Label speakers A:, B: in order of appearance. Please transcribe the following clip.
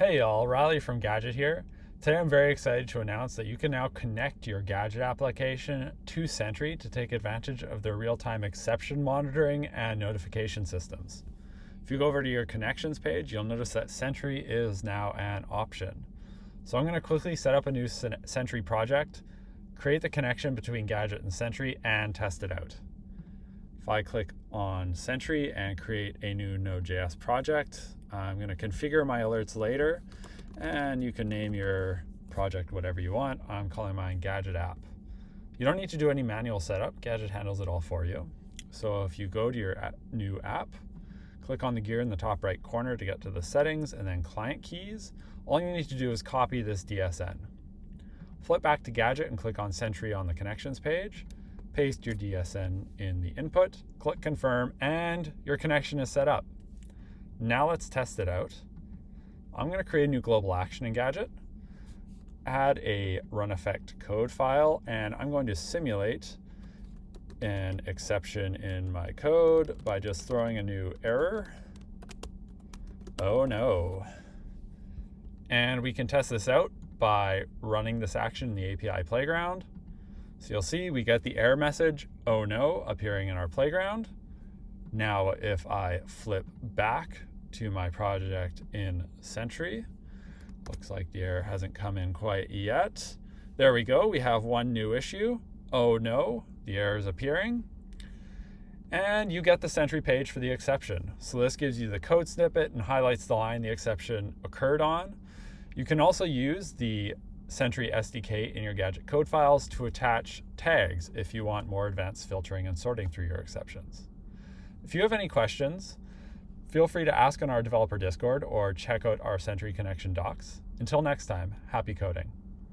A: Hey y'all, Riley from Gadget here. Today I'm very excited to announce that you can now connect your Gadget application to Sentry to take advantage of their real-time exception monitoring and notification systems. If you go over to your connections page, you'll notice that Sentry is now an option. So I'm going to quickly set up a new Sentry project, create the connection between Gadget and Sentry, and test it out. If I click on Sentry and create a new Node.js project, I'm going to configure my alerts later, and you can name your project whatever you want. I'm calling mine Gadget app. You don't need to do any manual setup. Gadget handles it all for you. So if you go to your new app, click on the gear in the top right corner to get to the settings and then client keys. All you need to do is copy this DSN. Flip back to Gadget and click on Sentry on the connections page. Paste your DSN in the input, click confirm, and your connection is set up. Now let's test it out. I'm going to create a new global action in Gadget, add a run effect code file, and I'm going to simulate an exception in my code by just throwing a new error. Oh no. And we can test this out by running this action in the API playground. So you'll see we get the error message, oh no, appearing in our playground. Now if I flip back to my project in Sentry, looks like the error hasn't come in quite yet. There we go, we have one new issue. Oh no, the error is appearing. And you get the Sentry page for the exception. So this gives you the code snippet and highlights the line the exception occurred on. You can also use the Sentry SDK in your Gadget code files to attach tags if you want more advanced filtering and sorting through your exceptions. If you have any questions, feel free to ask on our developer Discord or check out our Sentry connection docs. Until next time, happy coding.